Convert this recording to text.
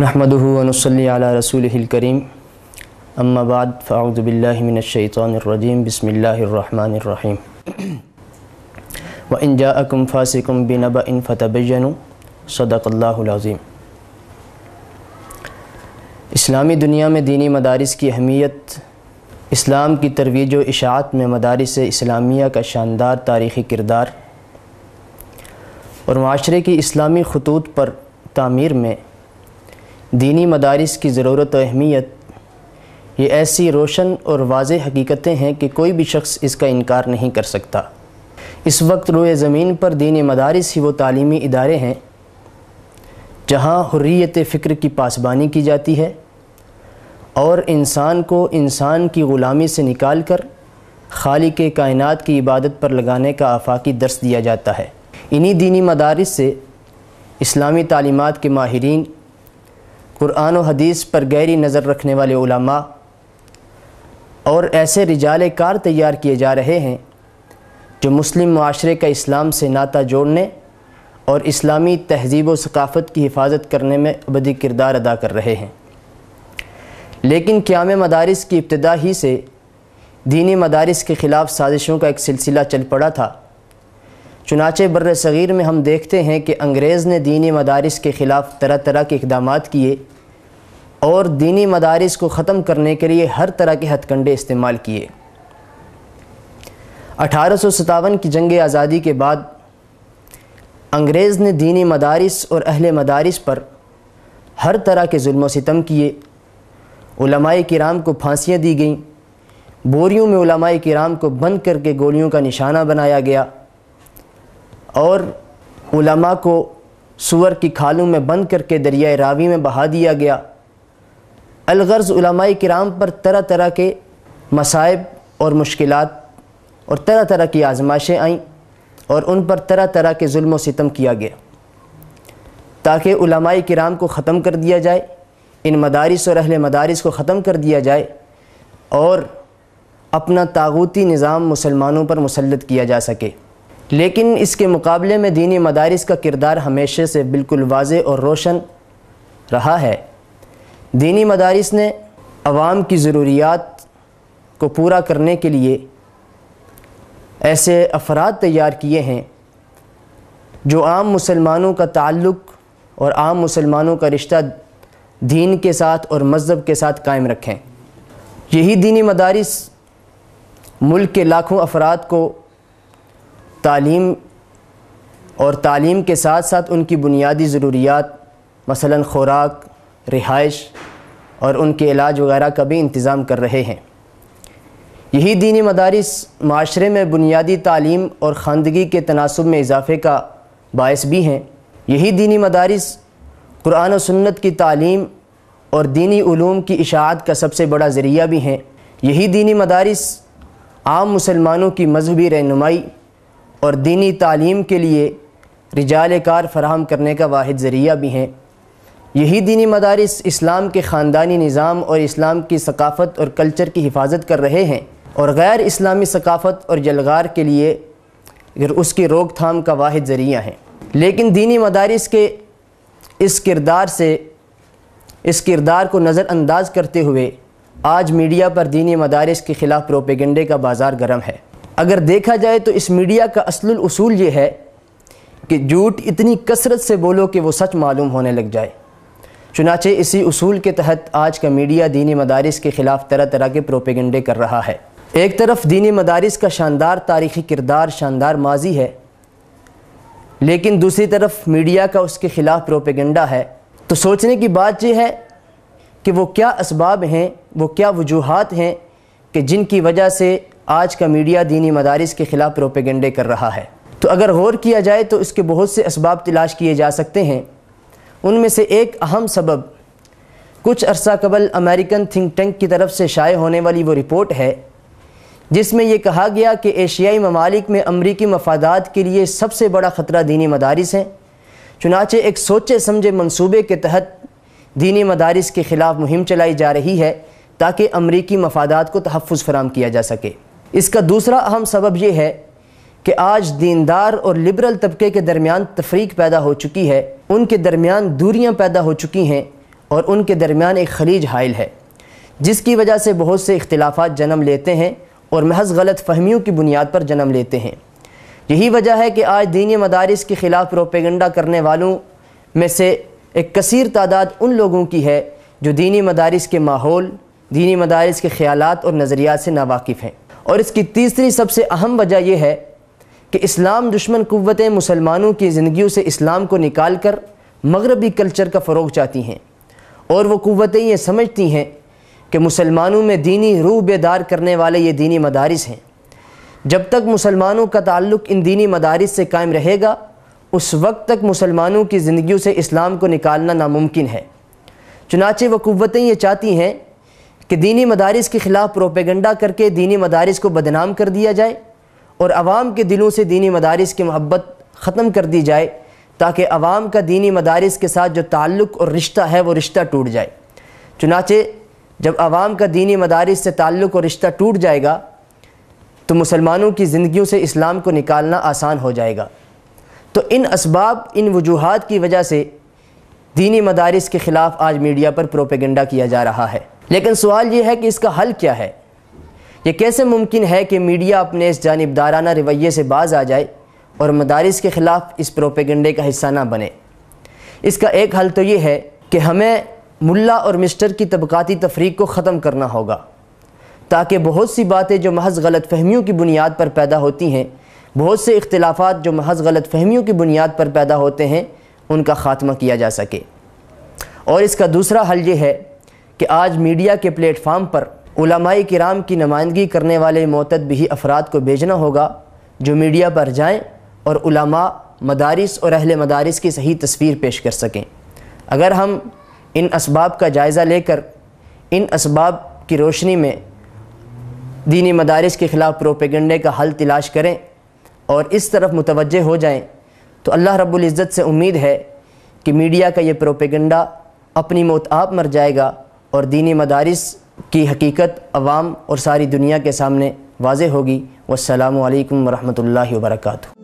نحمده ونصلي على رسوله الكريم اما بعد فاعوذ بالله من الشيطان الرجيم بسم الله الرحمن الرحيم وإن جاءكم فاسق بنبأ فتبينوا صدق اللہ العظیم۔ اسلامی دنیا میں دینی مدارس کی اہمیت، اسلام کی ترویج و اشاعت میں مدارس اسلامیہ کا شاندار تاریخی کردار اور معاشرے کی اسلامی خطوط پر تعمیر میں دینی مدارس کی ضرورت و اہمیت، یہ ایسی روشن اور واضح حقیقتیں ہیں کہ کوئی بھی شخص اس کا انکار نہیں کر سکتا۔ اس وقت روئے زمین پر دینی مدارس ہی وہ تعلیمی ادارے ہیں جہاں حریت فکر کی پاسبانی کی جاتی ہے اور انسان کو انسان کی غلامی سے نکال کر خالق کائنات کی عبادت پر لگانے کا آفاقی درس دیا جاتا ہے۔ انہی دینی مدارس سے اسلامی تعلیمات کے ماہرین، قرآن و حدیث پر گہری نظر رکھنے والے علماء اور ایسے رجال کار تیار کیے جا رہے ہیں جو مسلم معاشرے کا اسلام سے ناطہ جوڑنے اور اسلامی تہذیب و ثقافت کی حفاظت کرنے میں ابدی کردار ادا کر رہے ہیں۔ لیکن قیام مدارس کی ابتدا ہی سے دینی مدارس کے خلاف سازشوں کا ایک سلسلہ چل پڑا تھا۔ چنانچہ بر صغیر میں ہم دیکھتے ہیں کہ انگریز نے دینی مدارس کے خلاف طرح طرح کے اقدامات کیے اور دینی مدارس کو ختم کرنے کے لیے ہر طرح کے ہتھ کنڈے استعمال کیے۔ 1857 کی جنگ آزادی کے بعد انگریز نے دینی مدارس اور اہل مدارس پر ہر طرح کے ظلم و ستم کیے۔ علماء کرام کو پھانسیاں دی گئیں، بوریوں میں علماء کرام کو بند کر کے گولیوں کا نشانہ بنایا گیا اور علماء کو سور کی کھالوں میں بند کر کے دریائے راوی میں بہا دیا گیا۔ الغرض علماء کرام پر طرح طرح کے مصائب اور مشکلات اور طرح طرح کی آزمائشیں آئیں اور ان پر طرح طرح کے ظلم و ستم کیا گیا تاکہ علماء کرام کو ختم کر دیا جائے، ان مدارس اور اہل مدارس کو ختم کر دیا جائے اور اپنا طاغوتی نظام مسلمانوں پر مسلط کیا جا سکے۔ لیکن اس کے مقابلے میں دینی مدارس کا کردار ہمیشہ سے بالکل واضح اور روشن رہا ہے۔ دینی مدارس نے عوام کی ضروریات کو پورا کرنے کے لیے ایسے افراد تیار کیے ہیں جو عام مسلمانوں کا تعلق اور عام مسلمانوں کا رشتہ دین کے ساتھ اور مذہب کے ساتھ قائم رکھیں۔ یہی دینی مدارس ملک کے لاکھوں افراد کو تعلیم اور تعلیم کے ساتھ ساتھ ان کی بنیادی ضروریات مثلا خوراک، رہائش اور ان کے علاج وغیرہ کا بھی انتظام کر رہے ہیں۔ یہی دینی مدارس معاشرے میں بنیادی تعلیم اور خواندگی کے تناسب میں اضافے کا باعث بھی ہیں۔ یہی دینی مدارس قرآن و سنت کی تعلیم اور دینی علوم کی اشاعت کا سب سے بڑا ذریعہ بھی ہیں۔ یہی دینی مدارس عام مسلمانوں کی مذہبی رہنمائی اور دینی تعلیم کے لیے رجال کار فراہم کرنے کا واحد ذریعہ بھی ہیں۔ یہی دینی مدارس اسلام کے خاندانی نظام اور اسلام کی ثقافت اور کلچر کی حفاظت کر رہے ہیں اور غیر اسلامی ثقافت اور جلغار کے لیے اس کی روک تھام کا واحد ذریعہ ہیں۔ لیکن دینی مدارس کے اس کردار کو نظر انداز کرتے ہوئے آج میڈیا پر دینی مدارس کے خلاف پروپیگنڈے کا بازار گرم ہے۔ اگر دیکھا جائے تو اس میڈیا کا اصل الاصول یہ ہے کہ جھوٹ اتنی کثرت سے بولو کہ وہ سچ معلوم ہونے لگ جائے۔ چنانچہ اسی اصول کے تحت آج کا میڈیا دینی مدارس کے خلاف طرح طرح کے پروپیگنڈے کر رہا ہے۔ ایک طرف دینی مدارس کا شاندار تاریخی کردار، شاندار ماضی ہے، لیکن دوسری طرف میڈیا کا اس کے خلاف پروپیگنڈا ہے۔ تو سوچنے کی بات یہ ہے کہ وہ کیا اسباب ہیں، وہ کیا وجوہات ہیں کہ جن کی وجہ سے آج کا میڈیا دینی مدارس کے خلاف پروپیگنڈے کر رہا ہے۔ تو اگر غور کیا جائے تو اس کے بہت سے اسباب تلاش کیے جا سکتے ہیں۔ ان میں سے ایک اہم سبب کچھ عرصہ قبل امریکن تھنک ٹینک کی طرف سے شائع ہونے والی وہ رپورٹ ہے جس میں یہ کہا گیا کہ ایشیائی ممالک میں امریکی مفادات کے لیے سب سے بڑا خطرہ دینی مدارس ہیں۔ چنانچہ ایک سوچے سمجھے منصوبے کے تحت دینی مدارس کے خلاف مہم چلائی جا رہی ہے تاکہ امریکی مفادات کو تحفظ فراہم کیا جا سکے۔ اس کا دوسرا اہم سبب یہ ہے کہ آج دیندار اور لبرل طبقے کے درمیان تفریق پیدا ہو چکی ہے، ان کے درمیان دوریاں پیدا ہو چکی ہیں اور ان کے درمیان ایک خلیج حائل ہے، جس کی وجہ سے بہت سے اختلافات جنم لیتے ہیں اور محض غلط فہمیوں کی بنیاد پر جنم لیتے ہیں۔ یہی وجہ ہے کہ آج دینی مدارس کے خلاف پروپیگنڈا کرنے والوں میں سے ایک کثیر تعداد ان لوگوں کی ہے جو دینی مدارس کے ماحول، دینی مدارس کے خیالات اور نظریات سے ناواقف ہیں۔ اور اس کی تیسری سب سے اہم وجہ یہ ہے کہ اسلام دشمن قوتیں مسلمانوں کی زندگیوں سے اسلام کو نکال کر مغربی کلچر کا فروغ چاہتی ہیں، اور وہ قوتیں یہ سمجھتی ہیں کہ مسلمانوں میں دینی روح بیدار کرنے والے یہ دینی مدارس ہیں۔ جب تک مسلمانوں کا تعلق ان دینی مدارس سے قائم رہے گا، اس وقت تک مسلمانوں کی زندگیوں سے اسلام کو نکالنا ناممکن ہے۔ چنانچہ وہ قوتیں یہ چاہتی ہیں کہ دینی مدارس کے خلاف پروپیگنڈا کر کے دینی مدارس کو بدنام کر دیا جائے اور عوام کے دلوں سے دینی مدارس کی محبت ختم کر دی جائے، تاکہ عوام کا دینی مدارس کے ساتھ جو تعلق اور رشتہ ہے وہ رشتہ ٹوٹ جائے۔ چنانچہ جب عوام کا دینی مدارس سے تعلق اور رشتہ ٹوٹ جائے گا تو مسلمانوں کی زندگیوں سے اسلام کو نکالنا آسان ہو جائے گا۔ تو ان اسباب، ان وجوہات کی وجہ سے دینی مدارس کے خلاف آج میڈیا پر پروپیگنڈا کیا جا رہا ہے۔ لیکن سوال یہ ہے کہ اس کا حل کیا ہے؟ یہ کیسے ممکن ہے کہ میڈیا اپنے اس جانبدارانہ رویے سے باز آ جائے اور مدارس کے خلاف اس پروپیگنڈے کا حصہ نہ بنے؟ اس کا ایک حل تو یہ ہے کہ ہمیں ملا اور مسٹر کی طبقاتی تفریق کو ختم کرنا ہوگا، تاکہ بہت سی باتیں جو محض غلط فہمیوں کی بنیاد پر پیدا ہوتی ہیں، بہت سے اختلافات جو محض غلط فہمیوں کی بنیاد پر پیدا ہوتے ہیں، ان کا خاتمہ کیا جا سکے۔ اور اس کا دوسرا حل یہ ہے کہ آج میڈیا کے پلیٹ فارم پر علماء کرام کی نمائندگی کرنے والے معتد بھی افراد کو بھیجنا ہوگا جو میڈیا پر جائیں اور علماء، مدارس اور اہل مدارس کی صحیح تصویر پیش کر سکیں۔ اگر ہم ان اسباب کا جائزہ لے کر ان اسباب کی روشنی میں دینی مدارس کے خلاف پروپیگنڈے کا حل تلاش کریں اور اس طرف متوجہ ہو جائیں تو اللہ رب العزت سے امید ہے کہ میڈیا کا یہ پروپیگنڈا اپنی موت آپ مر جائے گا اور دینی مدارس کی حقیقت عوام اور ساری دنیا کے سامنے واضح ہوگی۔ والسلام علیکم ورحمۃ اللہ وبرکاتہ۔